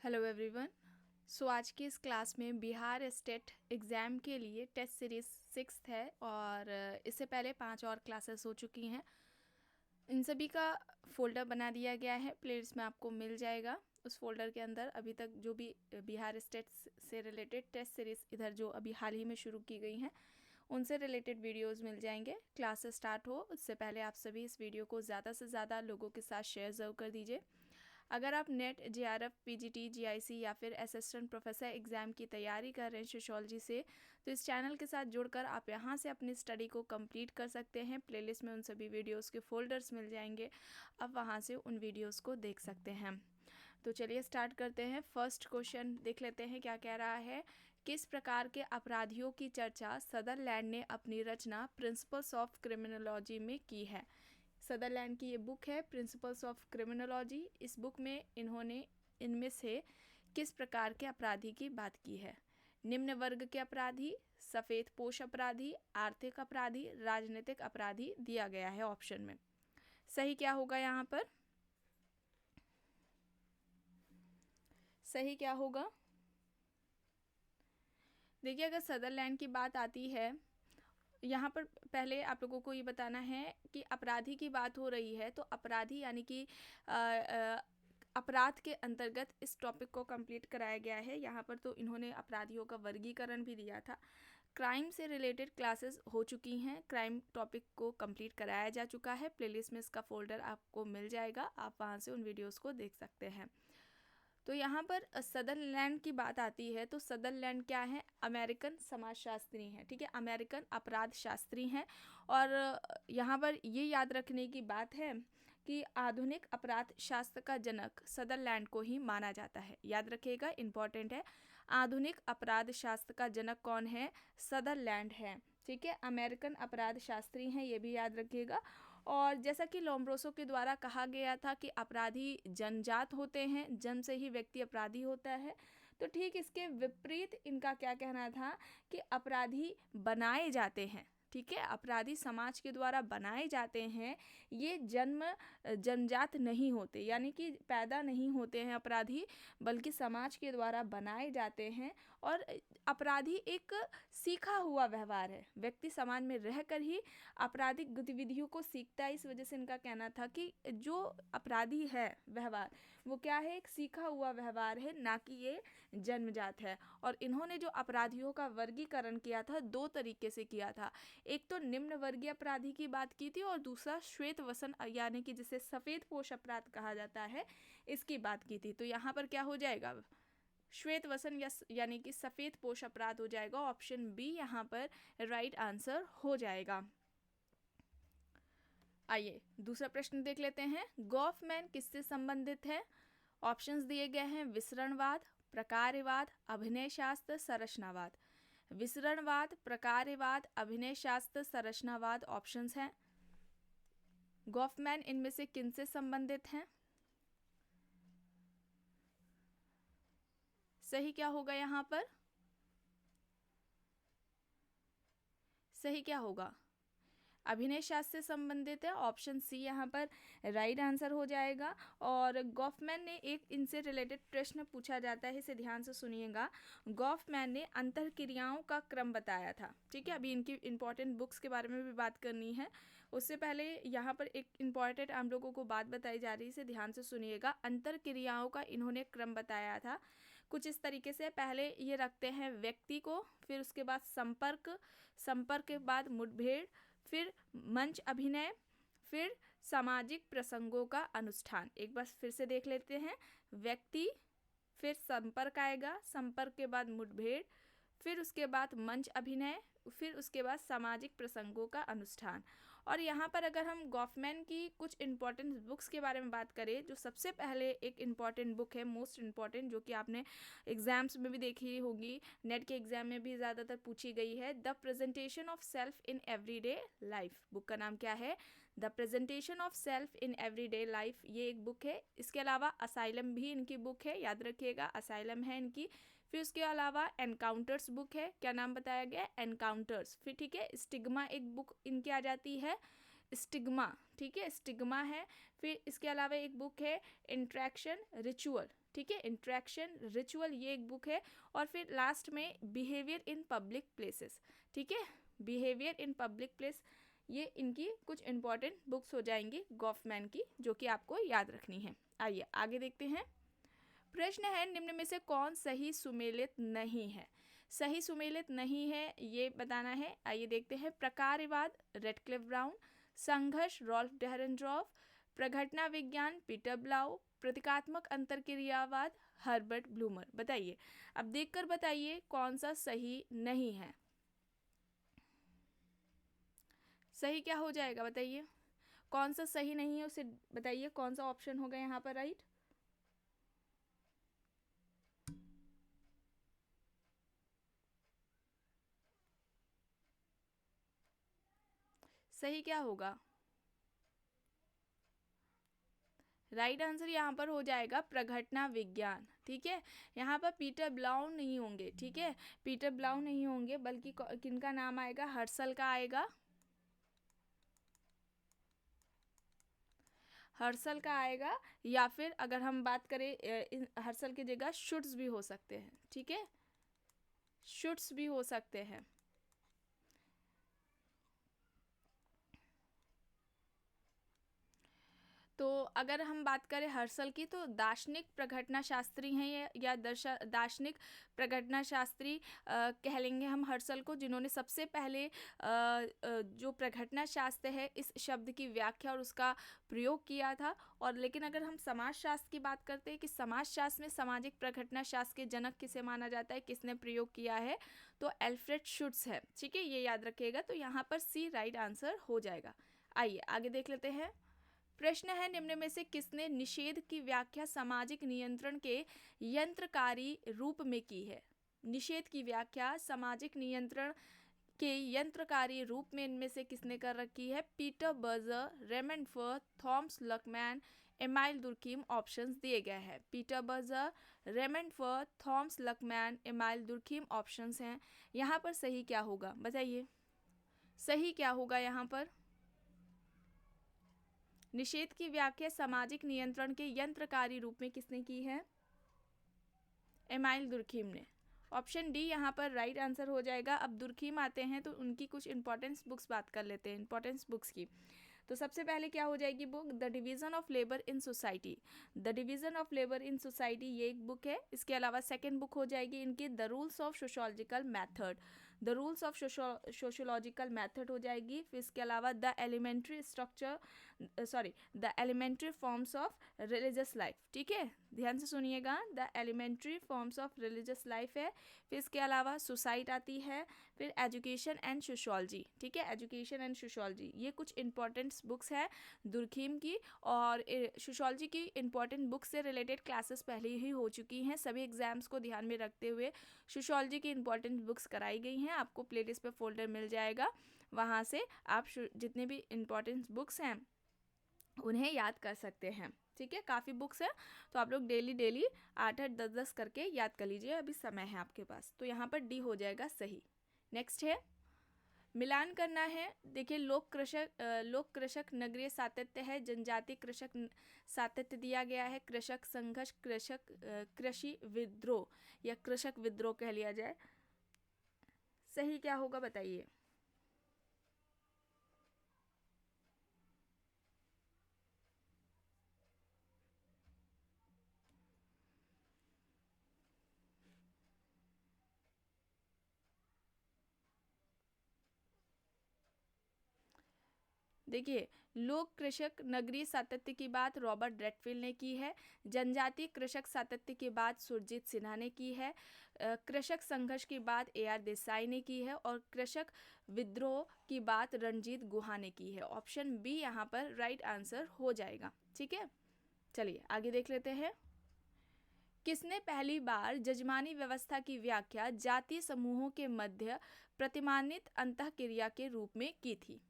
Hello everyone. सो आज की इस क्लास में बिहार स्टेट एग्ज़ाम के लिए टेस्ट सीरीज़ 6th है और इससे पहले 5 और क्लासेस हो चुकी हैं। इन सभी का फ़ोल्डर बना दिया गया है, प्लेलिस्ट में आपको मिल जाएगा। उस फोल्डर के अंदर अभी तक जो भी बिहार स्टेट से रिलेटेड टेस्ट सीरीज़ इधर जो अभी हाल ही में शुरू की गई हैं उनसे रिलेटेड वीडियोस मिल जाएंगे। क्लास स्टार्ट हो उससे पहले आप सभी इस वीडियो को ज़्यादा से ज़्यादा लोगों के साथ शेयर ज़रूर कर दीजिए। अगर आप नेट जेआरएफ पीजीटी जीआईसी या फिर असिस्टेंट प्रोफेसर एग्ज़ाम की तैयारी कर रहे हैं सोशियोलॉजी से, तो इस चैनल के साथ जुड़कर आप यहाँ से अपनी स्टडी को कंप्लीट कर सकते हैं। प्लेलिस्ट में उन सभी वीडियोस के फोल्डर्स मिल जाएंगे, आप वहाँ से उन वीडियोस को देख सकते हैं। तो चलिए स्टार्ट करते हैं। फर्स्ट क्वेश्चन देख लेते हैं क्या कह रहा है। किस प्रकार के अपराधियों की चर्चा सदरलैंड ने अपनी रचना प्रिंसिपल्स ऑफ क्रिमिनोलॉजी में की है। सदरलैंड की ये बुक है प्रिंसिपल्स ऑफ क्रिमिनोलॉजी। इस बुक में इन्होंने इनमें से किस प्रकार के अपराधी की बात की है। निम्न वर्ग के अपराधी, सफ़ेद पोश अपराधी, आर्थिक अपराधी, राजनीतिक अपराधी दिया गया है ऑप्शन में। सही क्या होगा यहाँ पर? सही क्या होगा? देखिए, अगर सदरलैंड की बात आती है, यहाँ पर पहले आप लोगों को ये बताना है कि अपराधी की बात हो रही है, तो अपराधी यानी कि अपराध के अंतर्गत इस टॉपिक को कंप्लीट कराया गया है। यहाँ पर तो इन्होंने अपराधियों का वर्गीकरण भी दिया था। क्राइम से रिलेटेड क्लासेस हो चुकी हैं, क्राइम टॉपिक को कंप्लीट कराया जा चुका है। प्लेलिस्ट में इसका फोल्डर आपको मिल जाएगा, आप वहाँ से उन वीडियोस को देख सकते हैं। तो यहाँ पर सदरलैंड की बात आती है, तो सदरलैंड क्या है? अमेरिकन समाजशास्त्री हैं, ठीक है, अमेरिकन अपराध शास्त्री हैं। और यहाँ पर ये याद रखने की बात है कि आधुनिक अपराध शास्त्र का जनक सदरलैंड को ही माना जाता है। याद रखिएगा, इम्पॉर्टेंट है। आधुनिक अपराध शास्त्र का जनक कौन है? सदरलैंड है, ठीक है, अमेरिकन अपराध शास्त्री हैं, ये भी याद रखिएगा। और जैसा कि लोम्ब्रोसो के द्वारा कहा गया था कि अपराधी जन्मजात होते हैं, जन्म से ही व्यक्ति अपराधी होता है, तो ठीक इसके विपरीत इनका क्या कहना था कि अपराधी बनाए जाते हैं। ठीक है, अपराधी समाज के द्वारा बनाए जाते हैं, ये जन्मजात नहीं होते, यानी कि पैदा नहीं होते हैं अपराधी, बल्कि समाज के द्वारा बनाए जाते हैं। और अपराधी एक सीखा हुआ व्यवहार है, व्यक्ति समाज में रहकर ही आपराधिक गतिविधियों को सीखता है। इस वजह से इनका कहना था कि जो अपराधी है व्यवहार, वो क्या है? एक सीखा हुआ व्यवहार है, ना कि ये जन्मजात है। और इन्होंने जो अपराधियों का वर्गीकरण किया था, दो तरीके से किया था। एक तो निम्न वर्गीय अपराधी की बात की थी और दूसरा श्वेत वसन यानी कि जिसे सफ़ेद पोश अपराध कहा जाता है, इसकी बात की थी। तो यहाँ पर क्या हो जाएगा? श्वेत वसन यानी कि सफ़ेद पोश अपराध हो जाएगा। ऑप्शन बी यहाँ पर राइट आंसर हो जाएगा। आइए दूसरा प्रश्न देख लेते हैं। गॉफमैन किससे संबंधित है? ऑप्शंस दिए गए हैं विसरणवाद, प्रकारवाद, अभिनय शास्त्र, संरचनावाद। विसरणवाद, प्रकारवाद, अभिनय शास्त्र, संरचनावाद ऑप्शंस हैं। गॉफमैन इनमें से किनसे संबंधित हैं? सही क्या होगा यहाँ पर? सही क्या होगा? अभिनय शास्त्र से संबंधित है, ऑप्शन सी यहाँ पर राइट आंसर हो जाएगा। और गॉफमैन ने एक इनसे रिलेटेड प्रश्न पूछा जाता है, इसे ध्यान से सुनिएगा। गॉफमैन ने अंतरक्रियाओं का क्रम बताया था, ठीक है। अभी इनकी इंपॉर्टेंट बुक्स के बारे में भी बात करनी है, उससे पहले यहाँ पर एक इम्पॉर्टेंट हम लोगों को बात बताई जा रही है, इसे ध्यान से सुनिएगा। अंतरक्रियाओं का इन्होंने क्रम बताया था कुछ इस तरीके से। पहले ये रखते हैं व्यक्ति को, फिर उसके बाद संपर्क, संपर्क के बाद मुठभेड़, फिर मंच अभिनय, फिर सामाजिक प्रसंगों का अनुष्ठान। एक बार फिर से देख लेते हैं। व्यक्ति, फिर संपर्क आएगा, संपर्क के बाद मुठभेड़, फिर उसके बाद मंच अभिनय, फिर उसके बाद सामाजिक प्रसंगों का अनुष्ठान। और यहाँ पर अगर हम गॉफमैन की कुछ इंपॉर्टेंट बुक्स के बारे में बात करें, जो सबसे पहले एक इम्पॉर्टेंट बुक है, मोस्ट इम्पॉर्टेंट, जो कि आपने एग्जाम्स में भी देखी होगी, नेट के एग्जाम में भी ज़्यादातर पूछी गई है, the presentation of self in everyday life. Book का नाम क्या है? The presentation of self in everyday life, ये एक बुक है। इसके अलावा असाइलम भी इनकी बुक है, याद रखिएगा, असाइलम है इनकी। फिर उसके अलावा एनकाउंटर्स बुक है, क्या नाम बताया गया? एनकाउंटर्स। फिर ठीक है, स्टिग्मा एक बुक इनकी आ जाती है, स्टिग्मा, ठीक है, स्टिग्मा है। फिर इसके अलावा एक बुक है इंट्रैक्शन रिचुअल, ठीक है, इंट्रैक्शन, रिचुअल, ये एक बुक है। और फिर लास्ट में बिहेवियर इन पब्लिक प्लेसेस, ठीक है, बिहेवियर इन पब्लिक प्लेस, ये इनकी कुछ इंपॉर्टेंट बुक्स हो जाएंगी गॉफमैन की, जो कि आपको याद रखनी है। आइए आगे देखते हैं। प्रश्न है, निम्न में से कौन सही सुमेलित नहीं है? सही सुमेलित नहीं है ये बताना है। आइए देखते हैं। प्रकारवाद, रेडक्लिफ ब्राउन। संघर्ष, रॉल्फ डेहरेनड्रॉफ। प्रघटना विज्ञान, पीटर ब्लाउ। प्रतीकात्मक अंतरक्रियावाद, हर्बर्ट ब्लूमर। बताइए, अब देखकर बताइए कौन सा सही नहीं है। सही क्या हो जाएगा बताइए, कौन सा सही नहीं है उसे बताइए, कौन सा ऑप्शन होगा यहाँ पर राइट। सही क्या होगा? राइट आंसर यहाँ पर हो जाएगा प्रघटना विज्ञान, ठीक है। यहाँ पर पीटर ब्लाउ नहीं होंगे, ठीक है, पीटर ब्लाउ नहीं होंगे, बल्कि किनका नाम आएगा? हर्सल का आएगा, हर्सल का आएगा। या फिर अगर हम बात करें हर्सल की जगह शुट्स भी हो सकते हैं, ठीक है, शुट्स भी हो सकते हैं। तो अगर हम बात करें हर्सल की, तो दार्शनिक प्रघटना शास्त्री हैं या दार्शनिक प्रघटना शास्त्री कह लेंगे हम हर्सल को, जिन्होंने सबसे पहले जो प्रघटना शास्त्र है इस शब्द की व्याख्या और उसका प्रयोग किया था। और लेकिन अगर हम समाजशास्त्र की बात करते हैं कि समाजशास्त्र में सामाजिक प्रघटना शास्त्र के जनक किसे माना जाता है, किसने प्रयोग किया है, तो एल्फ्रेड शुट्स है, ठीक है, ये याद रखिएगा। तो यहाँ पर सी राइट आंसर हो जाएगा। आइए आगे देख लेते हैं। प्रश्न है, निम्न में से किसने निषेध की व्याख्या सामाजिक नियंत्रण के यंत्रकारी रूप में की है? निषेध की व्याख्या सामाजिक नियंत्रण के यंत्रकारी रूप में इनमें से किसने कर रखी है? Peter Berger, Raymond Firth, Thomas Luckmann, Emile Durkheim. Options दिए गए हैं। Peter Berger, Raymond Firth, Thomas Luckmann, Emile Durkheim options हैं। यहाँ पर सही क्या होगा बताइए, सही क्या होगा यहाँ पर? निषेध की व्याख्या सामाजिक नियंत्रण के यंत्रकारी रूप में किसने की है? एमाइल दुर्खीम ने। ऑप्शन डी यहाँ पर राइट आंसर हो जाएगा। अब दुर्खीम आते हैं तो उनकी कुछ इंपॉर्टेंस बुक्स बात कर लेते हैं, इंपॉर्टेंस बुक्स की। तो सबसे पहले क्या हो जाएगी book? The division of labour in society. The division of labour in society ये एक बुक है। इसके अलावा सेकंड बुक हो जाएगी इनकी the rules of sociological method. The rules of sociological method हो जाएगी। फिर इसके अलावा the elementary structure the elementary forms of religious life, ठीक है, ध्यान से सुनिएगा, the elementary forms of religious life है। फिर इसके अलावा सोसाइट आती है। फिर एजुकेशन एंड सोशोलॉजी, ठीक है, एजुकेशन एंड सोशोलॉजी, ये कुछ इंपॉर्टेंट बुक्स है दुर्खीम की। और सोशोलॉजी की इंपॉर्टेंट बुक्स से रिलेटेड क्लासेस पहले ही हो चुकी हैं। सभी एग्जाम्स को ध्यान में रखते हुए सोशोलॉजी की इंपॉर्टेंट बुक्स कराई गई हैं। आपको प्लेलिस्ट पे फोल्डर मिल जाएगा, वहाँ से आप जितने भी इंपॉर्टेंट बुक्स हैं उन्हें याद कर सकते हैं, ठीक है। काफ़ी बुक्स है तो आप लोग डेली 8-8 10-10 करके याद कर लीजिए, अभी समय है आपके पास। तो यहाँ पर डी हो जाएगा सही। नेक्स्ट है, मिलान करना है। देखिए, लोक कृषक नगरीय सातत्य है, जनजाति कृषक सातत्य दिया गया है, कृषक संघर्ष, कृषि विद्रोह या कृषक विद्रोह कह लिया जाए। सही क्या होगा बताइए? देखिए, लोक कृषक नगरीय सातत्य की बात रॉबर्ट रेडफील्ड ने की है। जनजाति कृषक सातत्य की बात सुरजीत सिन्हा ने की है। कृषक संघर्ष की बात AR देसाई ने की है। और कृषक विद्रोह की बात रणजीत गुहा ने की है। ऑप्शन बी यहाँ पर राइट आंसर हो जाएगा, ठीक है। चलिए आगे देख लेते हैं। किसने पहली बार जजमानी व्यवस्था की व्याख्या जातीय समूहों के मध्य प्रतिमानित अंतःक्रिया के रूप में की थी?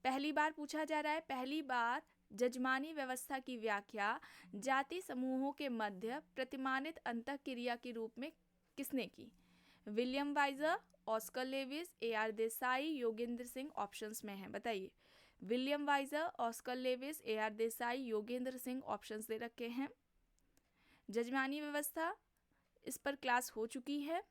पहली बार पूछा जा रहा है, पहली बार जजमानी व्यवस्था की व्याख्या जाति समूहों के मध्य प्रतिमानित अंतःक्रिया के रूप में किसने की? William Wiser, Oscar Lewis, AR Desai, Yogendra Singh options में है, बताइए। William Wiser, Oscar Lewis, AR Desai, Yogendra Singh options दे रखे हैं। जजमानी व्यवस्था, इस पर क्लास हो चुकी है।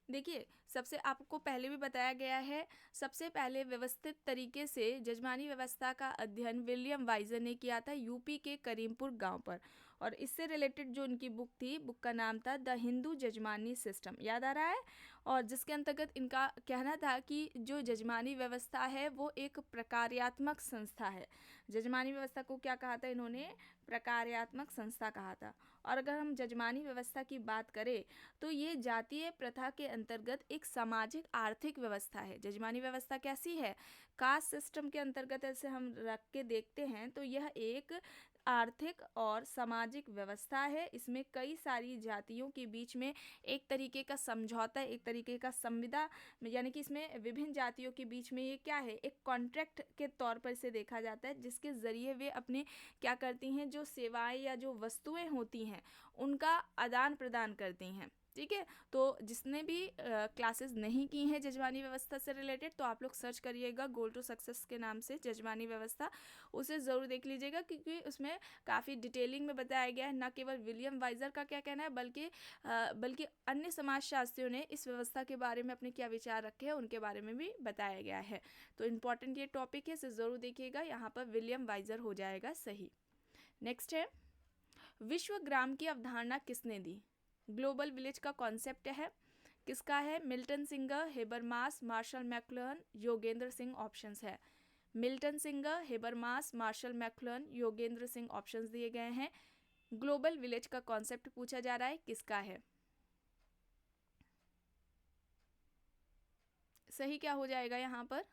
देखिए, सबसे आपको पहले भी बताया गया है, सबसे पहले व्यवस्थित तरीके से जजमानी व्यवस्था का अध्ययन विलियम वाइजर ने किया था यूपी के करीमपुर गांव पर। और इससे रिलेटेड जो उनकी बुक थी, बुक का नाम था द हिंदू जजमानी सिस्टम, याद आ रहा है। और जिसके अंतर्गत इनका कहना था कि जो जजमानी व्यवस्था है वो एक प्रकार्यात्मक संस्था है। जजमानी व्यवस्था को क्या कहा था इन्होंने? प्रकार्यात्मक संस्था कहा था। और अगर हम जजमानी व्यवस्था की बात करें तो ये जातीय प्रथा के अंतर्गत एक सामाजिक आर्थिक व्यवस्था है। जजमानी व्यवस्था कैसी है? कास्ट सिस्टम के अंतर्गत ऐसे हम रख के देखते हैं तो यह एक आर्थिक और सामाजिक व्यवस्था है। इसमें कई सारी जातियों के बीच में एक तरीके का समझौता, एक तरीके का संविदा, यानी कि इसमें विभिन्न जातियों के बीच में ये क्या है, एक कॉन्ट्रैक्ट के तौर पर इसे देखा जाता है, जिसके ज़रिए वे अपने क्या करती हैं, जो सेवाएं या जो वस्तुएं होती हैं उनका आदान प्रदान करती हैं। ठीक है, तो जिसने भी क्लासेस नहीं की हैं जजमानी व्यवस्था से रिलेटेड तो आप लोग सर्च करिएगा गोल टू सक्सेस के नाम से जजमानी व्यवस्था, उसे ज़रूर देख लीजिएगा क्योंकि उसमें काफ़ी डिटेलिंग में बताया गया है। न केवल विलियम वाइजर का क्या कहना है बल्कि अन्य समाजशास्त्रियों ने इस व्यवस्था के बारे में अपने क्या विचार रखे हैं उनके बारे में भी बताया गया है। तो इम्पॉर्टेंट ये टॉपिक है, इसे ज़रूर देखिएगा। यहाँ पर विलियम वाइजर हो जाएगा सही। नेक्स्ट है, विश्व ग्राम की अवधारणा किसने दी? ग्लोबल विलेज का कॉन्सेप्ट है, किसका है? Milton Singer, Habermas, Marshall McLuhan, Yogendra Singh options है। Milton Singer, Habermas, Marshall McLuhan, Yogendra Singh options दिए गए हैं। ग्लोबल विलेज का कॉन्सेप्ट पूछा जा रहा है, किसका है? सही क्या हो जाएगा यहाँ पर?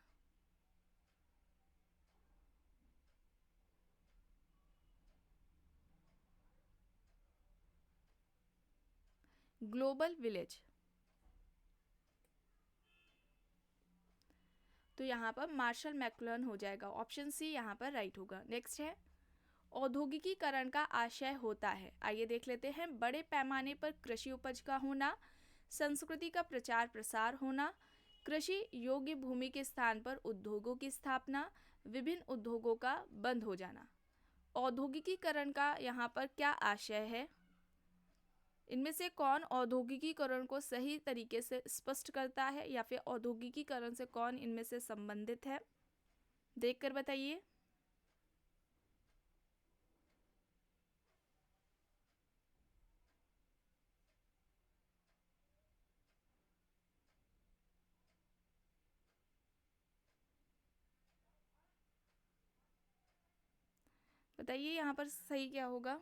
ग्लोबल विलेज, तो यहाँ पर मार्शल मैक्लुहन हो जाएगा। ऑप्शन सी यहाँ पर राइट होगा। नेक्स्ट है, औद्योगिकीकरण का आशय होता है, आइए देख लेते हैं। बड़े पैमाने पर कृषि उपज का होना, संस्कृति का प्रचार प्रसार होना, कृषि योग्य भूमि के स्थान पर उद्योगों की स्थापना, विभिन्न उद्योगों का बंद हो जाना। औद्योगिकीकरण का यहाँ पर क्या आशय है? इनमें से कौन औद्योगिकीकरण को सही तरीके से स्पष्ट करता है या फिर औद्योगिकीकरण से कौन इनमें से संबंधित है? देखकर बताइए। बताइए यहाँ पर सही क्या होगा?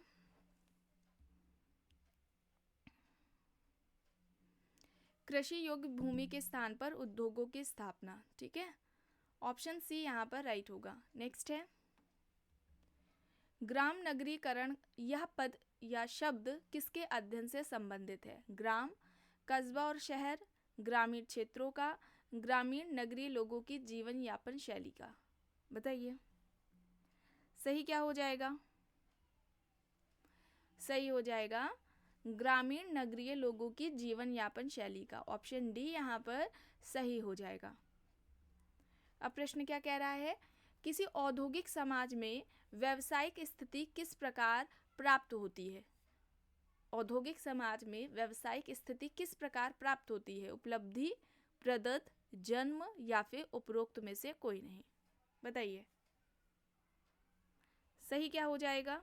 कृषि योग्य भूमि के स्थान पर उद्योगों की स्थापना। ठीक है, ऑप्शन सी यहाँ पर राइट होगा। नेक्स्ट है, ग्राम नगरीकरण, यह पद या शब्द किसके अध्ययन से संबंधित है? ग्राम, कस्बा और शहर, ग्रामीण क्षेत्रों का, ग्रामीण नगरीय लोगों की जीवन यापन शैली का। बताइए सही क्या हो जाएगा? सही हो जाएगा ग्रामीण नगरीय लोगों की जीवन यापन शैली का। ऑप्शन डी यहाँ पर सही हो जाएगा। अब प्रश्न क्या कह रहा है? किसी औद्योगिक समाज में व्यावसायिक स्थिति किस प्रकार प्राप्त होती है? औद्योगिक समाज में व्यावसायिक स्थिति किस प्रकार प्राप्त होती है? उपलब्धि, प्रदत्त, जन्म या फिर उपरोक्त में से कोई नहीं। बताइए सही क्या हो जाएगा?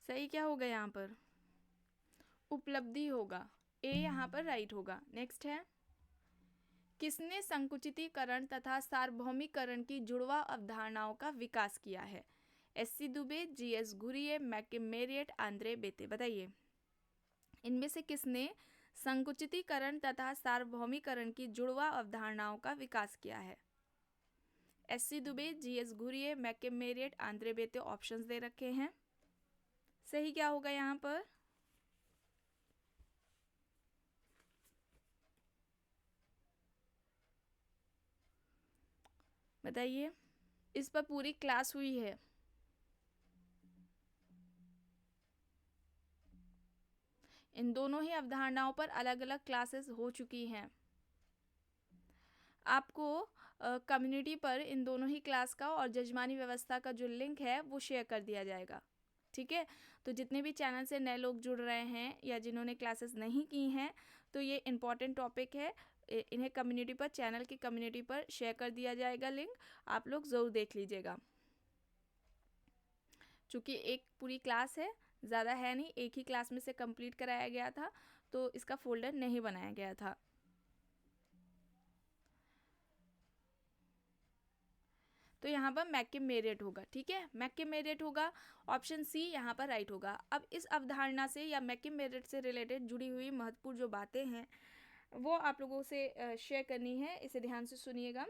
सही क्या होगा यहाँ पर? उपलब्धि होगा। ए यहाँ पर राइट होगा। नेक्स्ट है, किसने संकुचितीकरण तथा सार्वभौमिकरण की जुड़वा अवधारणाओं का विकास किया है? S C. Dube, G S. Ghurye, McKim Marriott, Andre Beteille. बताइए इनमें से किसने संकुचितीकरण तथा सार्वभौमिकरण की जुड़वा अवधारणाओं का विकास किया है? S C. Dube, G S. Ghurye, McKim Marriott, Andre Beteille options दे रखे हैं। सही क्या होगा यहाँ पर? बताइए। इस पर पूरी क्लास हुई है। इन दोनों ही अवधारणाओं पर अलग अलग क्लासेस हो चुकी हैं। आपको कम्युनिटी पर इन दोनों ही क्लास का और जजमानी व्यवस्था का जो लिंक है वो शेयर कर दिया जाएगा। ठीक है, तो जितने भी चैनल से नए लोग जुड़ रहे हैं या जिन्होंने क्लासेस नहीं की हैं, तो ये इम्पॉर्टेंट टॉपिक है। इन्हें कम्युनिटी पर, चैनल की कम्युनिटी पर शेयर कर दिया जाएगा लिंक, आप लोग ज़रूर देख लीजिएगा। चूँकि एक पूरी क्लास है, ज़्यादा है नहीं, एक ही क्लास में से कंप्लीट कराया गया था, तो इसका फोल्डर नहीं बनाया गया था। तो यहाँ पर मैकिम मेरिट होगा। ठीक है, मैकिम मेरिट होगा, ऑप्शन सी यहाँ पर राइट होगा। अब इस अवधारणा से या मैकिम मेरिट से रिलेटेड जुड़ी हुई महत्वपूर्ण जो बातें हैं वो आप लोगों से शेयर करनी है, इसे ध्यान से सुनिएगा।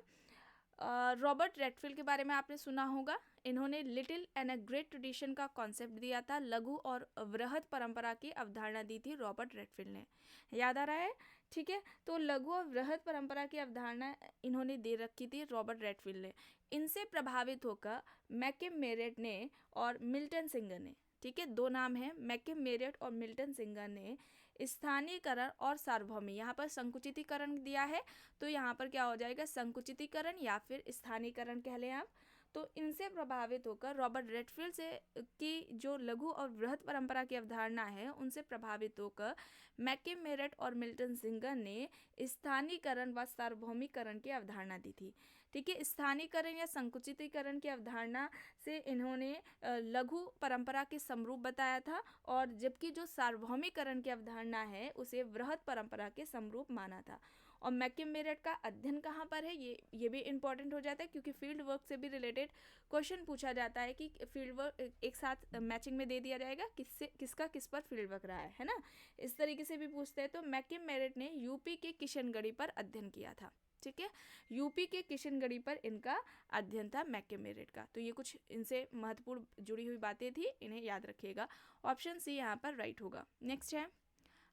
रॉबर्ट रेडफील्ड के बारे में आपने सुना होगा। इन्होंने little and a great tradition का कॉन्सेप्ट दिया था, लघु और वृहद परंपरा की अवधारणा दी थी रॉबर्ट रेडफील्ड ने। याद आ रहा है? ठीक है, तो लघु और वृहद परंपरा की अवधारणा इन्होंने दे रखी थी रॉबर्ट रेडफील्ड ने। इनसे प्रभावित होकर मैकिम मेरिट ने और मिल्टन सिंगर ने, ठीक है, दो नाम है, मैकिम मेरिट और मिल्टन सिंगर ने स्थानीयकरण और सार्वभौमी, यहाँ पर संकुचितीकरण दिया है, तो यहाँ पर क्या हो जाएगा, संकुचितीकरण या फिर स्थानीयकरण कह लें आप। तो इनसे प्रभावित होकर रॉबर्ट रेडफील्ड से की जो लघु और वृहद परंपरा की अवधारणा है उनसे प्रभावित होकर मैकिम मेरिट और मिल्टन सिंगर ने स्थानीयकरण व सार्वभौमिकरण की अवधारणा दी थी। ठीक है, स्थानीयकरण या संकुचितीकरण की अवधारणा से इन्होंने लघु परंपरा के समरूप बताया था, और जबकि जो सार्वभौमिकरण की अवधारणा है उसे वृहद परंपरा के समरूप माना था। और मैकिम मेरिट का अध्ययन कहाँ पर है, ये भी इम्पोर्टेंट हो जाता है, क्योंकि फील्ड वर्क से भी रिलेटेड क्वेश्चन पूछा जाता है कि फील्ड वर्क एक साथ मैचिंग में दे दिया जाएगा, किसका किस पर फील्ड वर्क रहा है ना, इस तरीके से भी पूछते हैं। तो मैकिम मेरिट ने यूपी के किशनगढ़ी पर अध्ययन किया था। ठीक है, यूपी के किशनगढ़ी पर इनका अध्ययन था मैकिम मेरिट का। तो ये कुछ इनसे महत्वपूर्ण जुड़ी हुई बातें थी, इन्हें याद रखिएगा। ऑप्शन सी यहाँ पर राइट होगा। नेक्स्ट है,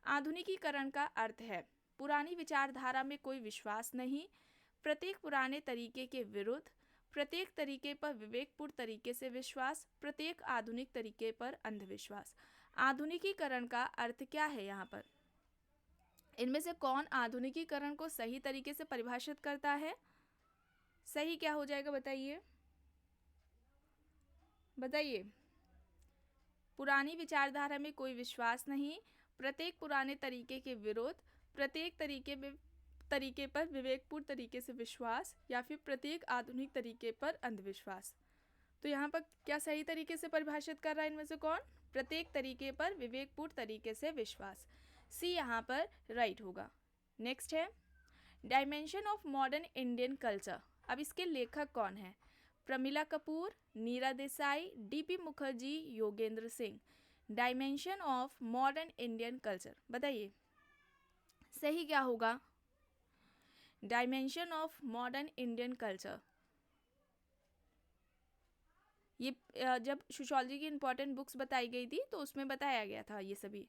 आधुनिकीकरण का अर्थ है पुरानी विचारधारा में कोई विश्वास नहीं, प्रत्येक पुराने तरीके के विरुद्ध, प्रत्येक तरीके पर विवेकपूर्ण तरीके से विश्वास, प्रत्येक आधुनिक तरीके पर अंधविश्वास। आधुनिकीकरण का अर्थ क्या है यहाँ पर? इनमें से कौन आधुनिकीकरण को सही तरीके से परिभाषित करता है? सही क्या हो जाएगा बताइए, बताइए। पुरानी विचारधारा में कोई विश्वास नहीं, प्रत्येक पुराने तरीके के विरोध, प्रत्येक तरीके पर विवेकपूर्ण तरीके से विश्वास, या फिर प्रत्येक आधुनिक तरीके पर अंधविश्वास। तो यहाँ पर क्या सही तरीके से परिभाषित कर रहा है इनमें से कौन? प्रत्येक तरीके पर विवेकपूर्ण तरीके से विश्वास। सी यहाँ पर राइट होगा। नेक्स्ट है, dimension of modern Indian culture. अब इसके लेखक कौन है? Pramila Kapoor, Neera Desai, D P Mukherjee, Yogendra Singh. Dimension of modern Indian culture, बताइए सही क्या होगा? Dimension of modern Indian culture, ये जब सोशियोलॉजी की इंपॉर्टेंट बुक्स बताई गई थी तो उसमें बताया गया था ये सभी,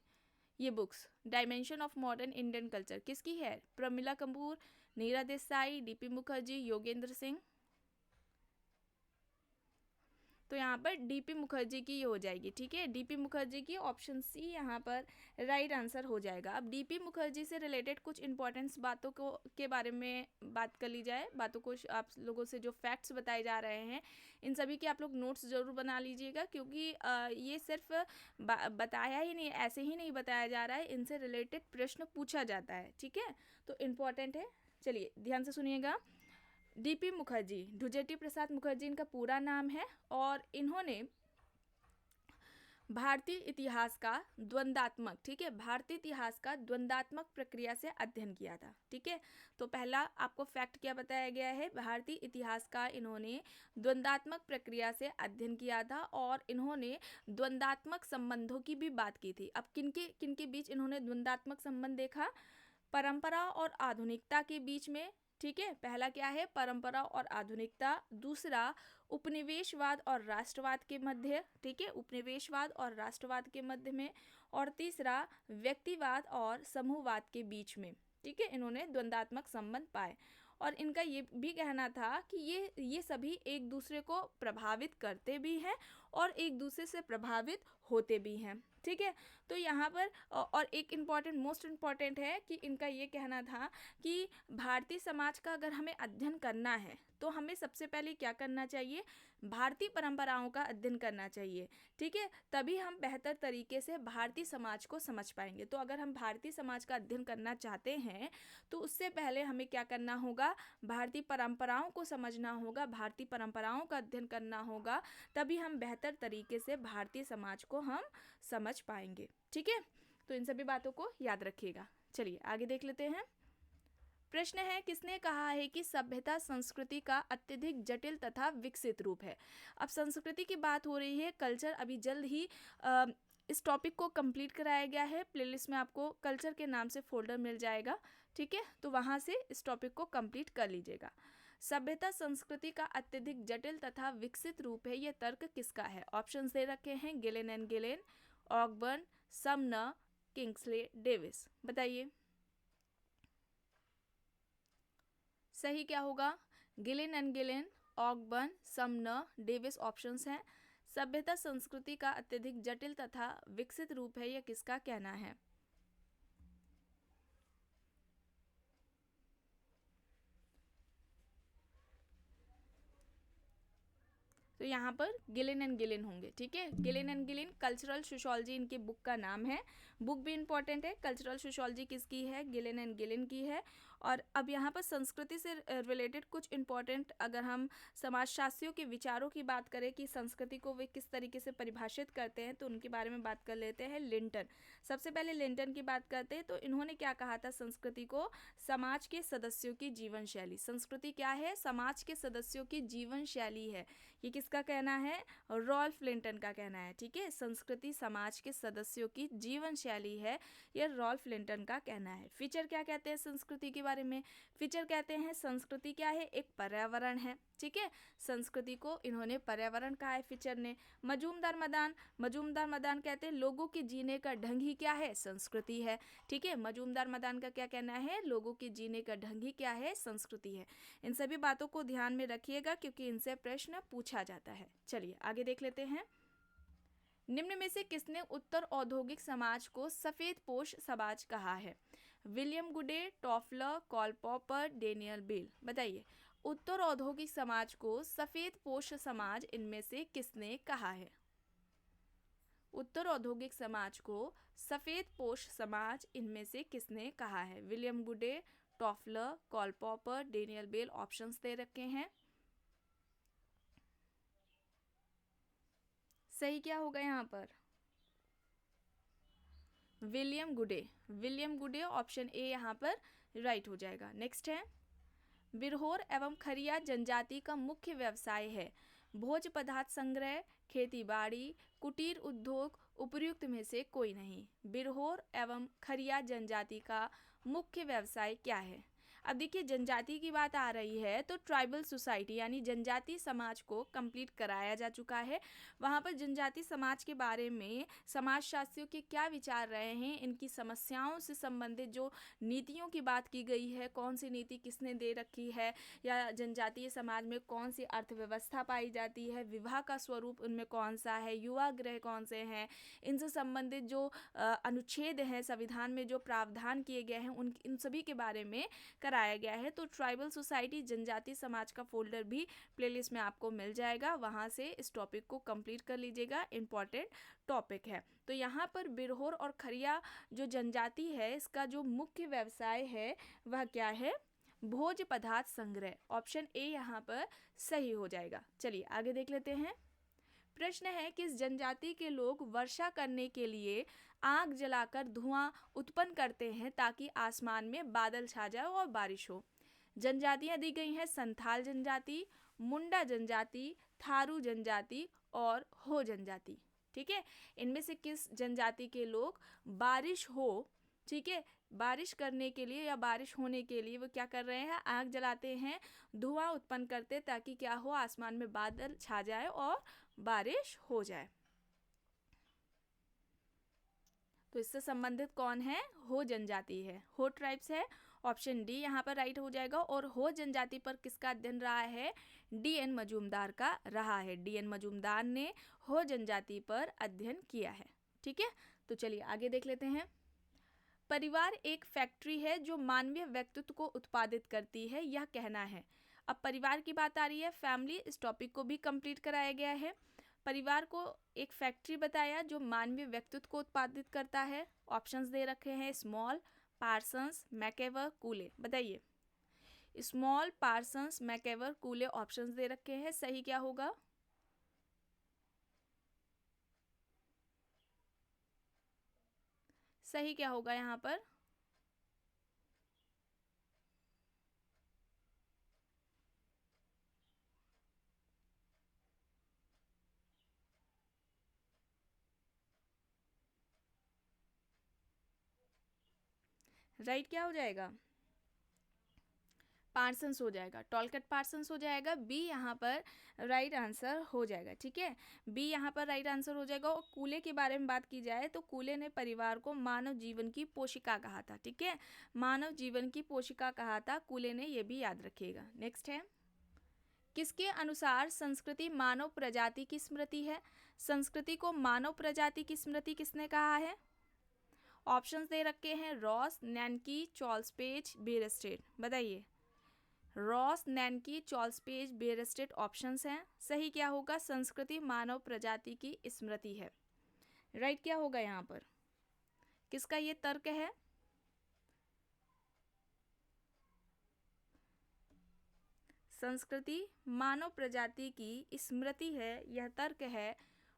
ये books. Dimension of modern Indian culture किसकी है? प्रमिला कपूर, नीरा देसाई, डीपी मुखर्जी, योगेंद्र सिंह। तो यहाँ पर डीपी मुखर्जी की ये हो जाएगी। ठीक है, डीपी मुखर्जी की, ऑप्शन सी यहाँ पर राइट आंसर हो जाएगा। अब डीपी मुखर्जी से रिलेटेड कुछ इंपॉर्टेंट्स बातों को के बारे में बात कर ली जाए, बातों को आप लोगों से जो फैक्ट्स बताए जा रहे हैं इन सभी के आप लोग नोट्स ज़रूर बना लीजिएगा, क्योंकि ये सिर्फ बताया ही नहीं, ऐसे ही नहीं बताया जा रहा है, इनसे रिलेटेड प्रश्न पूछा जाता है। ठीक है, तो इम्पॉर्टेंट है। चलिए ध्यान से सुनिएगा। डीपी मुखर्जी, ढुजेटी प्रसाद मुखर्जी इनका पूरा नाम है, और इन्होंने भारतीय इतिहास का द्वंदात्मक, ठीक है, भारतीय इतिहास का द्वंदात्मक प्रक्रिया से अध्ययन किया था। ठीक है, तो पहला आपको फैक्ट क्या बताया गया है? भारतीय इतिहास का इन्होंने द्वंदात्मक प्रक्रिया से अध्ययन किया था, और इन्होंने द्वंदात्मक संबंधों की भी बात की थी। अब किनके बीच इन्होंने द्वंदात्मक संबंध देखा? परंपरा और आधुनिकता के बीच में। ठीक है, पहला क्या है? परंपरा और आधुनिकता। दूसरा उपनिवेशवाद और राष्ट्रवाद के मध्य। ठीक है, उपनिवेशवाद और राष्ट्रवाद के मध्य में। और तीसरा व्यक्तिवाद और समूहवाद के बीच में। ठीक है, इन्होंने द्वंदात्मक संबंध पाए। और इनका ये भी कहना था कि ये सभी एक दूसरे को प्रभावित करते भी हैं और एक दूसरे से प्रभावित होते भी हैं। ठीक है, तो यहाँ पर और एक इम्पॉर्टेंट मोस्ट इम्पॉर्टेंट है कि इनका ये कहना था कि भारतीय समाज का अगर हमें अध्ययन करना है तो हमें सबसे पहले क्या करना चाहिए, भारतीय परंपराओं का अध्ययन करना चाहिए। ठीक है, तभी हम बेहतर तरीके से भारतीय समाज को समझ पाएंगे। तो अगर हम भारतीय समाज का अध्ययन करना चाहते हैं तो उससे पहले हमें क्या करना होगा, भारतीय परंपराओं को समझना होगा, भारतीय परंपराओं का अध्ययन करना होगा, तभी हम बेहतर तरीके से भारतीय समाज को हम समझ पाएंगे। ठीक है, तो इन सभी बातों को याद रखिएगा। चलिए आगे देख लेते हैं। प्रश्न है, किसने कहा है कि सभ्यता संस्कृति का अत्यधिक जटिल तथा विकसित रूप है। अब संस्कृति की बात हो रही है, कल्चर अभी जल्द ही इस टॉपिक को कंप्लीट कराया गया है। प्लेलिस्ट में आपको कल्चर के नाम से फोल्डर मिल जाएगा। ठीक है, तो वहाँ से इस टॉपिक को कंप्लीट कर लीजिएगा। सभ्यता संस्कृति का अत्यधिक जटिल तथा विकसित रूप है, यह तर्क किसका है। ऑप्शंस दे रखे हैं, Ghislaine and Ghislaine, ऑकबर्न, Sumner, Kingsley Davis. बताइए सही क्या होगा। Ghislaine and Ghislaine, ऑकबर्न, Sumner, Davis options हैं। सभ्यता संस्कृति का अत्यधिक जटिल तथा विकसित रूप है, यह किसका कहना है। तो यहाँ पर गिलेन एंड गिलेन होंगे। ठीक है, Ghislaine and Ghislaine cultural sociology इनके बुक का नाम है। बुक भी इंपॉर्टेंट है। कल्चरल सोशियोलॉजी किसकी है, गिलेन एंड गिलेन की है। और अब यहाँ पर संस्कृति से रिलेटेड कुछ इंपॉर्टेंट, अगर हम समाजशास्त्रियों के विचारों की बात करें कि संस्कृति को वे किस तरीके से परिभाषित करते हैं, तो उनके बारे में बात कर लेते हैं। लिंटन, सबसे पहले लिंटन की बात करते हैं तो इन्होंने क्या कहा था, संस्कृति को समाज के सदस्यों की जीवन शैली। संस्कृति क्या है, समाज के सदस्यों की जीवन शैली है। ये किसका कहना है, रॉल्फ लिंटन का कहना है। ठीक है, संस्कृति समाज के सदस्यों की जीवन शैली है, यह रॉल्फ लिंटन का कहना है। फीचर क्या कहते हैं संस्कृति के बारे में, फीचर कहते हैं संस्कृति क्या है, एक पर्यावरण है। ठीक है, संस्कृति को इन्होंने पर्यावरण कहा है फीचर ने। मजूमदार मदान कहते हैं लोगों के जीने का ढंग ही क्या है, संस्कृति है। ठीक है, मजूमदार मदान का क्या कहना है, लोगों के जीने का ढंग ही क्या है, संस्कृति है। इन सभी बातों को ध्यान में रखिएगा क्योंकि इनसे प्रश्न पूछा जाता है। चलिए आगे देख लेते हैं। निम्न में से किसने उत्तर औद्योगिक समाज को सफेद पोश समाज कहा है। William Goode, Toffler, Karl Popper, Daniel bell. बताइए उत्तर औद्योगिक समाज को सफेद पोश समाज इनमें से किसने कहा है। उत्तर औद्योगिक समाज को सफेद पोश समाज इनमें से किसने कहा है। William Goode, Toffler, Karl Popper, Daniel Bell options दे रखे हैं। सही क्या होगा यहाँ पर, विलियम गुडे ऑप्शन ए यहाँ पर राइट हो जाएगा। नेक्स्ट है, बिरहोर एवं खरिया जनजाति का मुख्य व्यवसाय है। भोज्य पदार्थ संग्रह, खेती बाड़ी, कुटीर उद्योग, उपयुक्त में से कोई नहीं। बिरहोर एवं खरिया जनजाति का मुख्य व्यवसाय क्या है। अब देखिए जनजाति की बात आ रही है तो ट्राइबल सोसाइटी यानी जनजाति समाज को कंप्लीट कराया जा चुका है। वहाँ पर जनजाति समाज के बारे में समाजशास्त्रियों के क्या विचार रहे हैं, इनकी समस्याओं से संबंधित जो नीतियों की बात की गई है, कौन सी नीति किसने दे रखी है, या जनजातीय समाज में कौन सी अर्थव्यवस्था पाई जाती है, विवाह का स्वरूप उनमें कौन सा है, युवा गृह कौन से हैं, इनसे संबंधित जो अनुच्छेद हैं संविधान में जो प्रावधान किए गए हैं उन सभी के बारे में कराया गया है। तो ट्राइबल सोसाइटी जनजाति समाज का फोल्डर भी प्लेलिस्ट में आपको मिल जाएगा, वहाँ से इस टॉपिक को कंप्लीट कर लीजिएगा, इम्पॉर्टेंट टॉपिक है। तो यहाँ पर बिरहोर और खरिया जो जनजाति है इसका जो मुख्य व्यवसाय है वह क्या है, भोज्य पदार्थ संग्रह। ऑप्शन ए यहाँ पर सही हो जाएगा। चलिए आगे देख लेते हैं। प्रश्न है, किस जनजाति के लोग वर्षा करने के लिए आग जलाकर धुआं उत्पन्न करते हैं ताकि आसमान में बादल छा जाए और बारिश हो। जनजातियां दी गई हैं संथाल जनजाति, मुंडा जनजाति, थारू जनजाति और हो जनजाति। ठीक है, इनमें से किस जनजाति के लोग बारिश हो, ठीक है, बारिश करने के लिए या बारिश होने के लिए वो क्या कर रहे हैं, आग जलाते हैं, धुआं उत्पन्न करते ताकि क्या हो, आसमान में बादल छा जाए और बारिश हो जाए। तो इससे संबंधित कौन है, हो जनजाति है, हो ट्राइब्स है। ऑप्शन डी यहाँ पर राइट हो जाएगा। और हो जनजाति पर किसका अध्ययन रहा है? डी.एन. मजूमदार का रहा है। डी.एन. मजूमदार ने हो जनजाति पर अध्ययन किया है। ठीक है, तो चलिए आगे देख लेते हैं। परिवार एक फैक्ट्री है जो मानवीय व्यक्तित्व को उत्पादित करती है, यह कहना है। अब परिवार की बात आ रही है, फैमिली, इस टॉपिक को भी कंप्लीट कराया गया है। परिवार को एक फैक्ट्री बताया जो मानवीय व्यक्तित्व को उत्पादित करता है। ऑप्शंस दे रखे हैं, स्मॉल, पार्सन्स, मैकेवर, कूले। बताइए, स्मॉल, पार्सन्स, मैकेवर, कूले ऑप्शंस दे रखे हैं, सही क्या होगा? सही क्या होगा यहाँ पर? राइट क्या हो जाएगा? पार्सन्स हो जाएगा, टॉलकट पार्सन्स हो जाएगा। बी यहाँ पर राइट आंसर हो जाएगा। ठीक है, बी यहाँ पर राइट आंसर हो जाएगा। और कूले के बारे में बात की जाए तो कूले ने परिवार को मानव जीवन की पोशिका कहा था। ठीक है, मानव जीवन की पोशिका कहा था कूले ने, ये भी याद रखिएगा। नेक्स्ट है, किसके अनुसार संस्कृति मानव प्रजाति की स्मृति है? संस्कृति को मानव प्रजाति की स्मृति किसने कहा है? ऑप्शंस दे रखे हैं, रॉस, नैनकी, चार्ल्स-पेज, बेयरस्टेट। बताइए, रॉस, नैनकी, चार्ल्स-पेज, बेयरस्टेट ऑप्शंस हैं। सही क्या होगा? संस्कृति मानव प्रजाति की स्मृति है। राइट क्या होगा यहाँ पर? किसका ये तर्क है? संस्कृति मानव प्रजाति की स्मृति है, यह तर्क है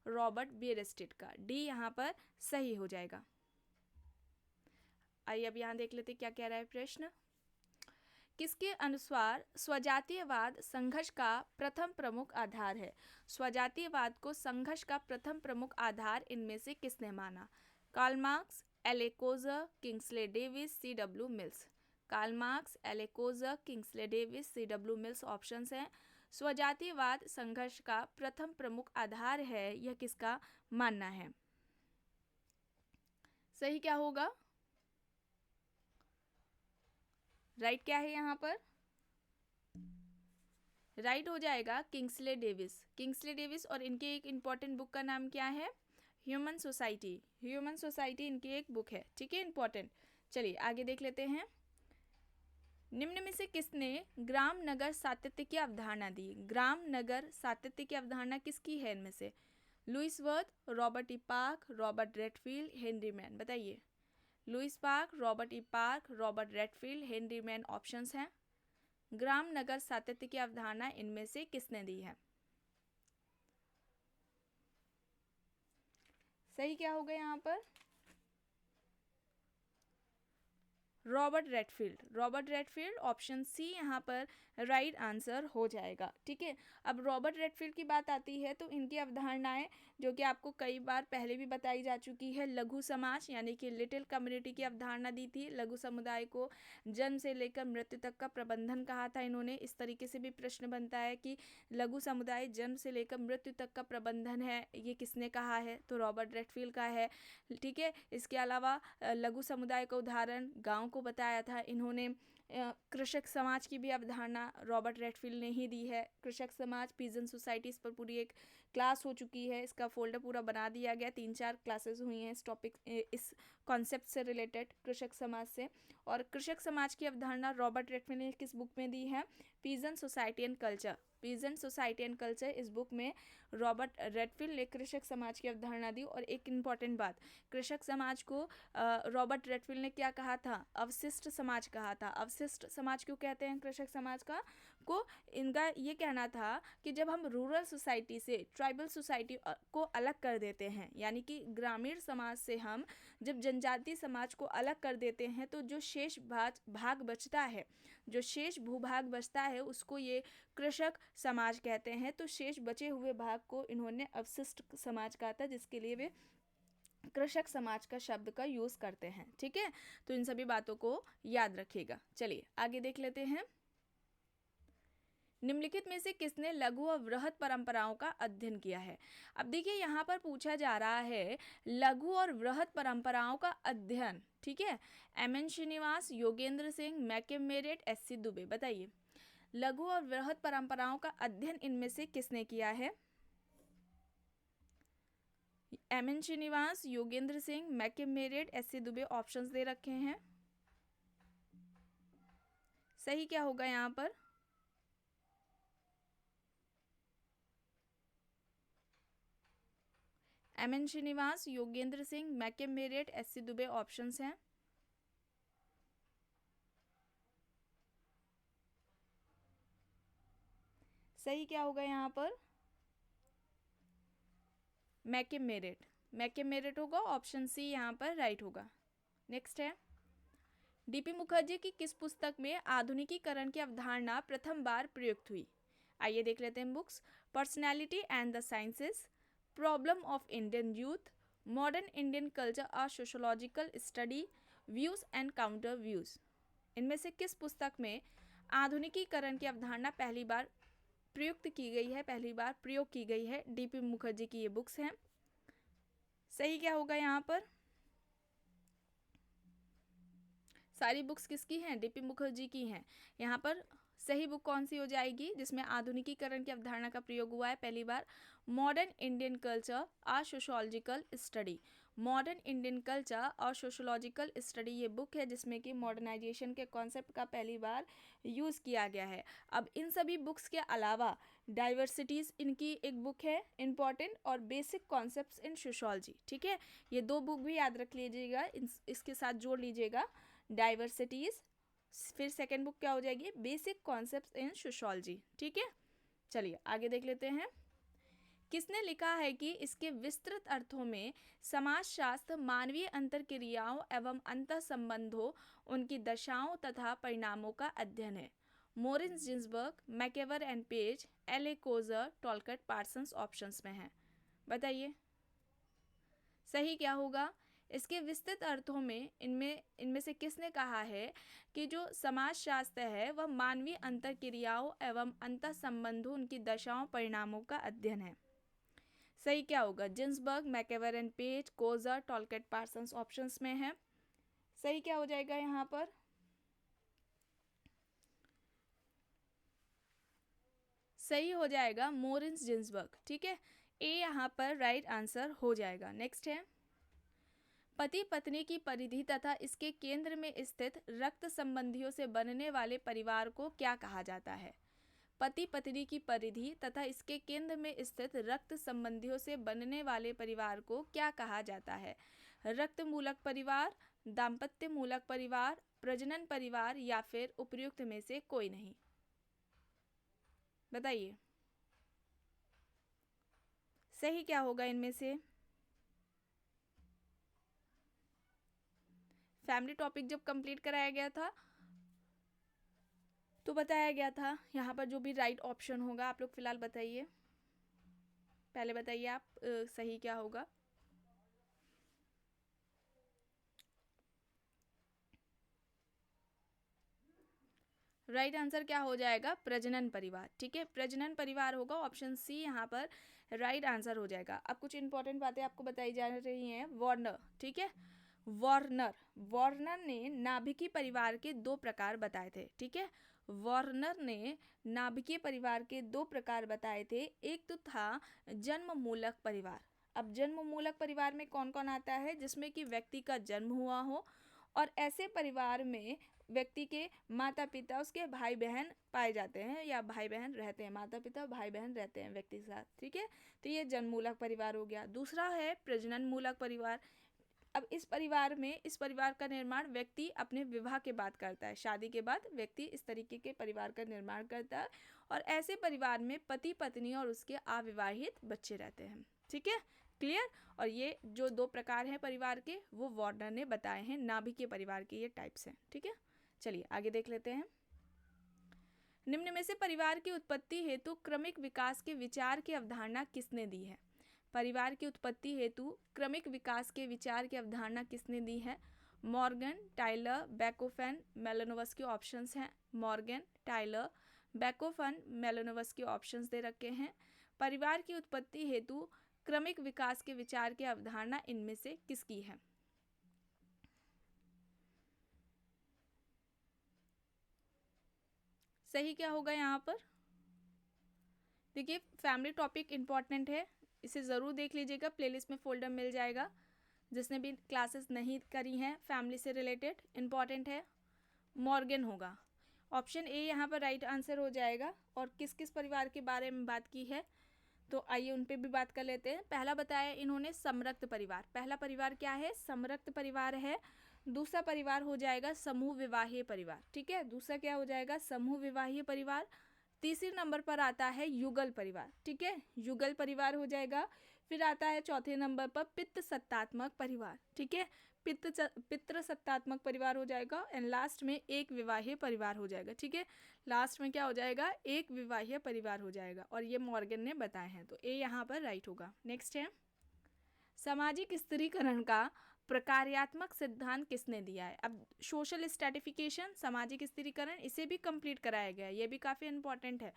रॉबर्ट बेयरस्टेट का। डी यहाँ पर सही हो जाएगा। आइए अब यहाँ देख लेते क्या कह रहा है प्रश्न। किसके अनुसार स्वजातीयवाद संघर्ष का प्रथम प्रमुख आधार है? स्वजातीयवाद को संघर्ष का प्रथम प्रमुख आधार इनमें से किसने माना? कार्ल मार्क्स, एले Coser, Kingsley Davis, C.W. Mills. Karl Marx, एले Coser, Kingsley Davis, C.W. Mills options हैं। स्वजातीयवाद संघर्ष का प्रथम प्रमुख आधार है, यह किसका मानना है? सही क्या होगा? राइट क्या है यहाँ पर? राइट हो जाएगा किंग्सले डेविस। किंग्सले डेविस और इनके एक इम्पॉर्टेंट बुक का नाम क्या है? Human society. ह्यूमन सोसाइटी इनकी एक बुक है। ठीक है, इम्पॉर्टेंट। चलिए आगे देख लेते हैं। निम्न में से किसने ग्राम नगर सातत्य की अवधारणा दी? ग्राम नगर सातत्य की अवधारणा किसकी है इनमें से? Louis Wirth, Robert E Park, Robert Redfield, Henry Maine. बताइए, Louis Park, Robert E Park, Robert Redfield, Henry Maine options हैं। ग्राम नगर सातत्य की अवधारणा इनमें से किसने दी है? सही क्या होगा यहाँ पर? Robert Redfield. Robert Redfield option C यहाँ पर राइट आंसर हो जाएगा। ठीक है, अब रॉबर्ट रेडफील्ड की बात आती है तो इनकी अवधारणाएं जो कि आपको कई बार पहले भी बताई जा चुकी है। लघु समाज यानी कि लिटिल कम्युनिटी की अवधारणा दी थी। लघु समुदाय को जन्म से लेकर मृत्यु तक का प्रबंधन कहा था इन्होंने। इस तरीके से भी प्रश्न बनता है कि लघु समुदाय जन्म से लेकर मृत्यु तक का प्रबंधन है, ये किसने कहा है? तो रॉबर्ट रेडफील्ड का है। ठीक है, इसके अलावा लघु समुदाय का उदाहरण गांव को बताया था इन्होंने। कृषक समाज की भी अवधारणा रॉबर्ट रेडफील्ड ने ही दी है। कृषक समाज, पीजन सोसाइटी, इस पर पूरी एक क्लास हो चुकी है। इसका फोल्डर पूरा बना दिया गया, 3-4 क्लासेस हुई हैं इस टॉपिक, इस कॉन्सेप्ट से रिलेटेड, कृषक समाज से। और कृषक समाज की अवधारणा रॉबर्ट रेडफील्ड ने किस बुक में दी है? Peasant society and culture. Peasant society and culture, इस बुक में रॉबर्ट रेडफील्ड ने कृषक समाज की अवधारणा दी। और एक इम्पॉर्टेंट बात, कृषक समाज को रॉबर्ट रेडफील्ड ने क्या कहा था? अवशिष्ट समाज कहा था। अवशिष्ट समाज क्यों कहते हैं कृषक समाज को? इनका ये कहना था कि जब हम रूरल सोसाइटी से ट्राइबल सोसाइटी को अलग कर देते हैं, यानी कि ग्रामीण समाज से हम जब जनजातीय समाज को अलग कर देते हैं, तो जो शेष भाग बचता है, जो शेष भूभाग बचता है, उसको ये कृषक समाज कहते हैं। तो शेष बचे हुए भाग को इन्होंने अवशिष्ट समाज कहा था, जिसके लिए वे कृषक समाज का शब्द का यूज करते हैं। ठीक है, तो इन सभी बातों को याद रखिएगा। चलिए आगे देख लेते हैं। निम्नलिखित में से किसने लघु और वृहत परंपराओं का अध्ययन किया है? अब देखिए यहाँ पर पूछा जा रहा है लघु और वृहत परंपराओं का अध्ययन, ठीक है। M N. Srinivas, Yogendra Singh, McKim Marriott, S C. Dube. बताइए लघु और वृहत परंपराओं का अध्ययन इनमें से किसने किया है? M N. Srinivas, Yogendra Singh, McKim Marriott, S C. Dube. Options दे रखे हैं। सही क्या होगा यहाँ पर? M N. Srinivas, Yogendra Singh, McKim Marriott, S C. Dube. Options हैं। सही क्या होगा यहाँ पर? McKim Marriott. मैकम मेरिट होगा, ऑप्शन सी यहाँ पर राइट होगा। नेक्स्ट है डीपी मुखर्जी की किस पुस्तक में आधुनिकीकरण की अवधारणा प्रथम बार प्रयुक्त हुई? आइए देख लेते हैं books. Personality and the sciences, problem of Indian youth, modern Indian culture a sociological study, views and counter views. इनमें से किस पुस्तक में आधुनिकीकरण की अवधारणा पहली बार प्रयुक्त की गई है, पहली बार प्रयोग की गई है? डीपी मुखर्जी की ये बुक्स हैं। सही क्या होगा यहाँ पर? सारी बुक्स किसकी हैं? डीपी मुखर्जी की हैं। यहाँ पर सही बुक कौन सी हो जाएगी जिसमें आधुनिकीकरण की अवधारणा का प्रयोग हुआ है पहली बार? Modern Indian culture a sociological study. Modern Indian culture और सोशोलॉजिकल स्टडी ये बुक है जिसमें कि मॉडर्नाइजेशन के कॉन्सेप्ट का पहली बार यूज़ किया गया है। अब इन सभी बुक्स के अलावा डाइवर्सिटीज़ इनकी एक बुक है इंपॉर्टेंट, और बेसिक कॉन्सेप्ट्स इन सोशोलॉजी, ठीक है। ये दो बुक भी याद रख लीजिएगा, इसके साथ जोड़ लीजिएगा। डाइवर्सिटीज़, फिर सेकेंड बुक क्या हो जाएगी? बेसिक कॉन्सेप्ट्स इन सोशोलॉजी, ठीक है। चलिए आगे देख लेते हैं। किसने लिखा है कि इसके विस्तृत अर्थों में समाजशास्त्र मानवीय अंतरक्रियाओं एवं अंतर संबंधों, उनकी दशाओं तथा परिणामों का अध्ययन है? Morris Ginsberg, MacIver and Page, L A. Coser, Talcott Parsons. Options में है, बताइए सही क्या होगा? इसके विस्तृत अर्थों में इनमें से किसने कहा है कि जो समाजशास्त्र है वह मानवीय अंतरक्रियाओं एवं अंतर संबंधों, उनकी दशाओं परिणामों का अध्ययन है? सही क्या होगा? Ginsberg, MacIver and Page, Coser, Talcott Parsons. Options में है। सही क्या हो जाएगा यहाँ पर? सही हो जाएगा मोरिस जिन्सबर्ग, ठीक है। ए यहाँ पर राइट आंसर हो जाएगा। नेक्स्ट है पति पत्नी की परिधि तथा इसके केंद्र में स्थित रक्त संबंधियों से बनने वाले परिवार को क्या कहा जाता है? पति पत्नी की परिधि तथा इसके केंद्र में स्थित रक्त संबंधियों से बनने वाले परिवार को क्या कहा जाता है? रक्त मूलक परिवार, दाम्पत्य मूलक परिवार, प्रजनन परिवार, या फिर उपर्युक्त में से कोई नहीं? बताइए सही क्या होगा इनमें से? फैमिली टॉपिक जब कंप्लीट कराया गया था तो बताया गया था यहाँ पर जो भी राइट ऑप्शन होगा, आप लोग फिलहाल बताइए, पहले बताइए आप सही क्या होगा? राइट आंसर क्या हो जाएगा? प्रजनन परिवार, ठीक है। प्रजनन परिवार होगा, ऑप्शन सी यहाँ पर राइट आंसर हो जाएगा। अब कुछ इंपॉर्टेंट बातें आपको बताई जा रही हैं। वार्नर, ठीक है, वार्नर ने नाभिकीय परिवार के दो प्रकार बताए थे, ठीक है। वार्नर ने नाभिकीय परिवार के दो प्रकार बताए थे। एक तो था जन्म मूलक परिवार। अब जन्म मूलक परिवार में कौन कौन आता है? जिसमें कि व्यक्ति का जन्म हुआ हो और ऐसे परिवार में व्यक्ति के माता पिता, उसके भाई बहन पाए जाते हैं या भाई बहन रहते हैं, माता पिता भाई बहन रहते हैं व्यक्ति के साथ, ठीक है। तो ये जन्म मूलक परिवार हो गया। दूसरा है प्रजनन मूलक परिवार। अब इस परिवार का निर्माण व्यक्ति अपने विवाह के बाद करता है, शादी के बाद व्यक्ति इस तरीके के परिवार का निर्माण करता है, और ऐसे परिवार में पति पत्नी और उसके अविवाहित बच्चे रहते हैं, ठीक है, क्लियर। और ये जो दो प्रकार हैं परिवार के वो वार्नर ने बताए हैं, नाभिकीय परिवार के ये टाइप्स हैं, ठीक है। चलिए आगे देख लेते हैं। निम्न में से परिवार की उत्पत्ति हेतु क्रमिक विकास के विचार की अवधारणा किसने दी है? परिवार की उत्पत्ति हेतु क्रमिक विकास के विचार की अवधारणा किसने दी है? Morgan, Tylor, Bachofen, Malinowski. Options हैं Morgan, Tylor, Bachofen, Malinowski options दे रखे हैं। परिवार की उत्पत्ति हेतु क्रमिक विकास के विचार की अवधारणा इनमें से किसकी है? सही क्या होगा यहाँ पर? देखिए, फैमिली टॉपिक इंपॉर्टेंट है, इसे ज़रूर देख लीजिएगा, प्लेलिस्ट में फोल्डर मिल जाएगा। जिसने भी क्लासेस नहीं करी हैं फैमिली से रिलेटेड, इंपॉर्टेंट है, मॉर्गन होगा। ऑप्शन ए यहाँ पर राइट आंसर हो जाएगा। और किस किस परिवार के बारे में बात की है, तो आइए उन पे भी बात कर लेते हैं। पहला बताया इन्होंने समरक्त परिवार। पहला परिवार क्या है? समरक्त परिवार है। दूसरा परिवार हो जाएगा समूह विवाहीय परिवार। ठीक है, दूसरा क्या हो जाएगा? समूह विवाहीय परिवार। तीसरे नंबर पर आता है युगल परिवार। ठीक है, युगल परिवार हो जाएगा। फिर आता है चौथे नंबर पर पितृ सत्तात्मक परिवार। ठीक है, पितृ सत्तात्मक परिवार हो जाएगा। एंड लास्ट में एक विवाहीय परिवार हो जाएगा। ठीक है, लास्ट में क्या हो जाएगा? एक विवाहीय परिवार हो जाएगा। और ये मॉर्गन ने बताए हैं, तो ए यहाँ पर राइट होगा। नेक्स्ट है, सामाजिक स्त्रीकरण का प्रकार्यात्मक सिद्धांत किसने दिया है? अब सोशल स्ट्रैटिफिकेशन, सामाजिक स्त्रीकरण, इसे भी कंप्लीट कराया गया है, ये भी काफ़ी इंपॉर्टेंट है,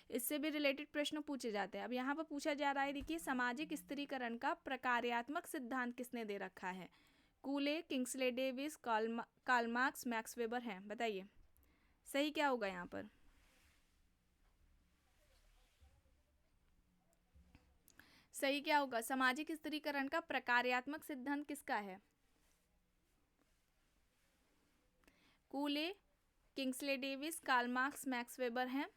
इससे भी रिलेटेड प्रश्न पूछे जाते हैं। अब यहाँ पर पूछा जा रहा है, देखिए, सामाजिक स्त्रीकरण का प्रकार्यात्मक सिद्धांत किसने दे रखा है? Cooley, Kingsley Davis, Karl Marx, Max Weber हैं, बताइए सही क्या होगा यहाँ पर? सही क्या होगा? सामाजिक स्त्रीकरण का प्रकार्यात्मक सिद्धांत किसका है? Cooley, Kingsley Davis, Karl Marx, Max Weber हैं।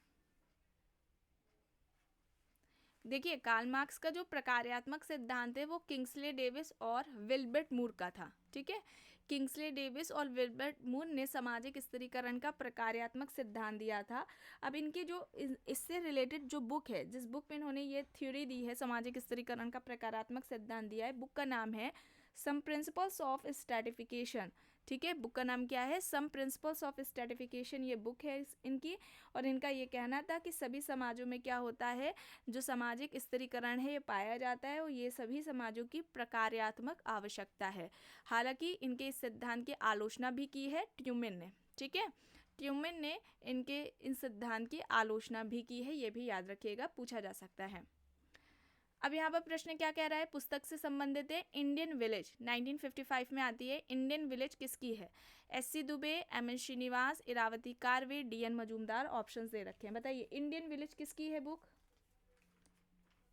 देखिए, कार्ल मार्क्स का जो प्रकार्यात्मक सिद्धांत है वो किंग्सले डेविस और विल्बर्ट मूर का था। ठीक है, किंग्सले डेविस और विल्बर्ट मूर ने सामाजिक स्त्रीकरण का प्रकार्यात्मक सिद्धांत दिया था। अब इनके जो इससे रिलेटेड जो बुक है, जिस बुक में इन्होंने ये थ्योरी दी है, सामाजिक स्त्रीकरण का प्रकारात्मक सिद्धांत दिया है, बुक का नाम है सम प्रिंसिपल्स ऑफ स्ट्रैटिफिकेशन। ठीक है, बुक का नाम क्या है? सम प्रिंसिपल्स ऑफ स्ट्रैटिफिकेशन, ये बुक है इनकी। और इनका ये कहना था कि सभी समाजों में क्या होता है, जो सामाजिक स्त्रीकरण है ये पाया जाता है, और ये सभी समाजों की प्रकार्यात्मक आवश्यकता है। हालांकि इनके इस सिद्धांत की आलोचना भी की है ट्यूमेन ने। ठीक है, ट्यूमेन ने इनके इन सिद्धांत की आलोचना भी की है, ये भी याद रखिएगा, पूछा जा सकता है। अब यहाँ पर प्रश्न क्या कह रहा है, पुस्तक से संबंधित है। इंडियन विलेज 1955 में आती है। इंडियन विलेज किसकी है? S C. Dube, M N. Srinivas, Irawati Karve, D N. Majumdar, options दे रखे हैं, बताइए इंडियन विलेज किसकी है बुक?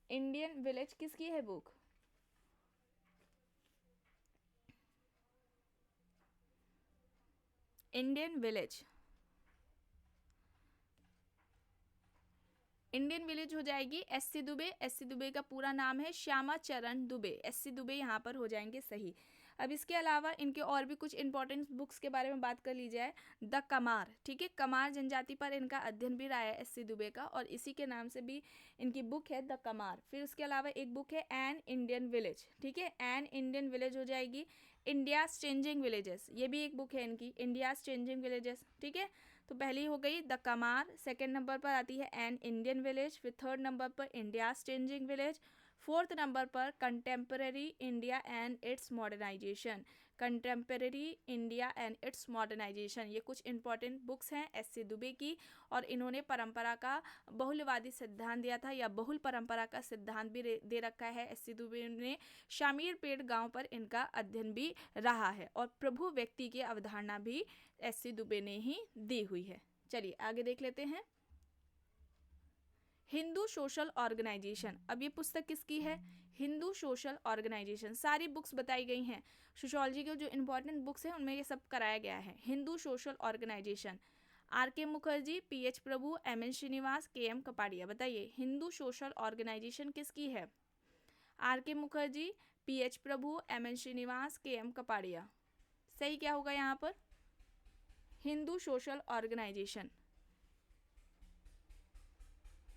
इंडियन विलेज किसकी है book? Indian village, Indian village हो जाएगी एस.सी. दुबे। एस.सी. दुबे का पूरा नाम है श्यामा चरण दुबे। एस.सी. दुबे यहाँ पर हो जाएंगे सही। अब इसके अलावा इनके और भी कुछ इंपॉर्टेंट बुक्स के बारे में बात कर ली जाए। द कमार, ठीक है, कमार जनजाति पर इनका अध्ययन भी रहा है एस.सी. दुबे का, और इसी के नाम से भी इनकी बुक है द कमार। फिर उसके अलावा एक बुक है एन इंडियन विलेज। ठीक है, एन इंडियन विलेज हो जाएगी। इंडियाज चेंजिंग विलेजेस, ये भी एक बुक है इनकी, इंडियाज चेंजिंग विलेजेस। ठीक है, तो पहली हो गई द कमार, सेकंड नंबर पर आती है एन इंडियन विलेज, फिर थर्ड नंबर पर India's changing village, fourth number पर contemporary India and its modernisation. Contemporary India and its modernisation, ये कुछ इंपॉर्टेंट बुक्स हैं एस.सी. दुबे की। और इन्होंने परंपरा का बहुलवादी सिद्धांत दिया था, या बहुल परंपरा का सिद्धांत भी दे रखा है एस.सी. दुबे ने। शामीरपेट गांव पर इनका अध्ययन भी रहा है, और प्रभु व्यक्ति की अवधारणा भी एस.सी. दुबे ने ही दी हुई है। चलिए आगे देख लेते हैं। हिंदू सोशल ऑर्गेनाइजेशन, अब ये पुस्तक किसकी है? Hindu social organisation. सारी बुक्स बताई गई हैं, सोशोलॉजी के जो इंपॉर्टेंट बुक्स हैं उनमें ये सब कराया गया है। Hindu social organisation, R K. Mukherjee, P H. Prabhu, M N. Srinivas, K M. Kapadia, बताइए हिंदू सोशल ऑर्गेनाइजेशन किसकी है? R K. Mukherjee, P H. Prabhu, M N. Srinivas, K M. Kapadia. सही क्या होगा यहाँ पर? Hindu social organisation,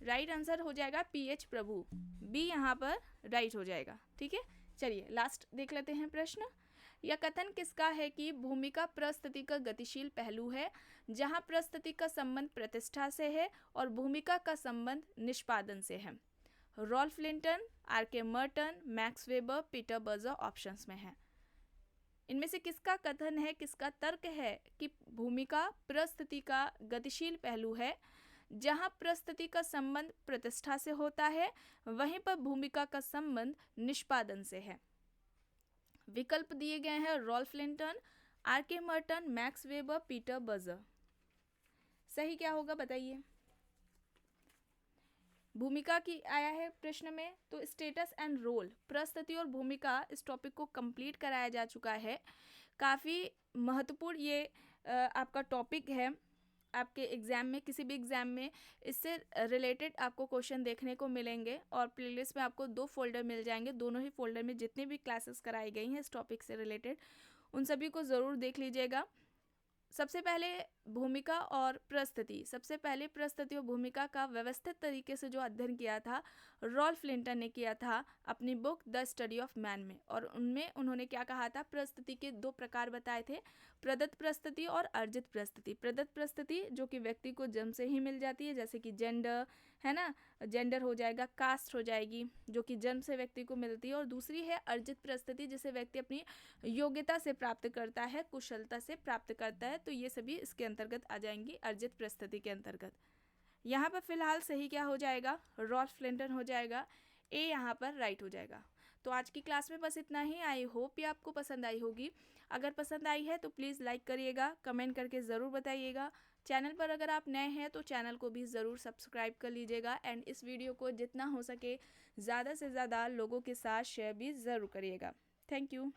right answer हो जाएगा पी.एच. प्रभु, बी यहाँ पर राइट हो जाएगा। ठीक है, चलिए लास्ट देख लेते हैं प्रश्न। यह कथन किसका है कि भूमिका परिस्थिति का गतिशील पहलू है, जहां परिस्थिति का संबंध प्रतिष्ठा से है और भूमिका का संबंध निष्पादन से है? Ralph Linton, R K. Merton, Max Weber, Peter Berger options में है। इनमें से किसका कथन है, किसका तर्क है कि भूमिका परिस्थिति का गतिशील पहलू है, जहाँ प्रस्तुति का संबंध प्रतिष्ठा से होता है, वहीं पर भूमिका का संबंध निष्पादन से है। विकल्प दिए गए हैं Ralph Linton, R K. Merton, Max Weber, Peter Berger. सही क्या होगा बताइए। भूमिका की आया है प्रश्न में, तो स्टेटस एंड रोल, प्रस्तुति और भूमिका, इस टॉपिक को कंप्लीट कराया जा चुका है। काफ़ी महत्वपूर्ण ये आपका टॉपिक है। आपके एग्ज़ाम में, किसी भी एग्ज़ाम में इससे रिलेटेड आपको क्वेश्चन देखने को मिलेंगे। और प्लेलिस्ट में आपको 2 फोल्डर मिल जाएंगे। दोनों ही फोल्डर में जितनी भी क्लासेस कराई गई हैं इस टॉपिक से रिलेटेड, उन सभी को ज़रूर देख लीजिएगा। सबसे पहले भूमिका और प्रस्तुति, सबसे पहले प्रस्तुति और भूमिका का व्यवस्थित तरीके से जो अध्ययन किया था रॉल्फ लिंटन ने किया था अपनी book the study of man में। और उनमें उन्होंने क्या कहा था, प्रस्तुति के 2 प्रकार बताए थे, प्रदत्त प्रस्तुति और अर्जित प्रस्तुति। प्रदत्त प्रस्तुति जो कि व्यक्ति को जन्म से ही मिल जाती है, जैसे कि जेंडर है ना, जेंडर हो जाएगा, कास्ट हो जाएगी, जो कि जन्म से व्यक्ति को मिलती है। और दूसरी है अर्जित प्रस्तुति, जिसे व्यक्ति अपनी योग्यता से प्राप्त करता है, कुशलता से प्राप्त करता है। तो ये सभी इसके अंतर्गत आ जाएंगी, अर्जित प्रस्तुति के अंतर्गत। यहाँ पर फिलहाल सही क्या हो जाएगा, रॉल्फ लिंटन हो जाएगा। ए यहाँ पर राइट हो जाएगा। तो आज की क्लास में बस इतना ही। आई होप ये आपको पसंद आई होगी। अगर पसंद आई है तो प्लीज़ लाइक करिएगा, कमेंट करके ज़रूर बताइएगा। चैनल पर अगर आप नए हैं तो चैनल को भी ज़रूर सब्सक्राइब कर लीजिएगा। एंड इस वीडियो को जितना हो सके ज़्यादा से ज़्यादा लोगों के साथ शेयर भी ज़रूर करिएगा। Thank you.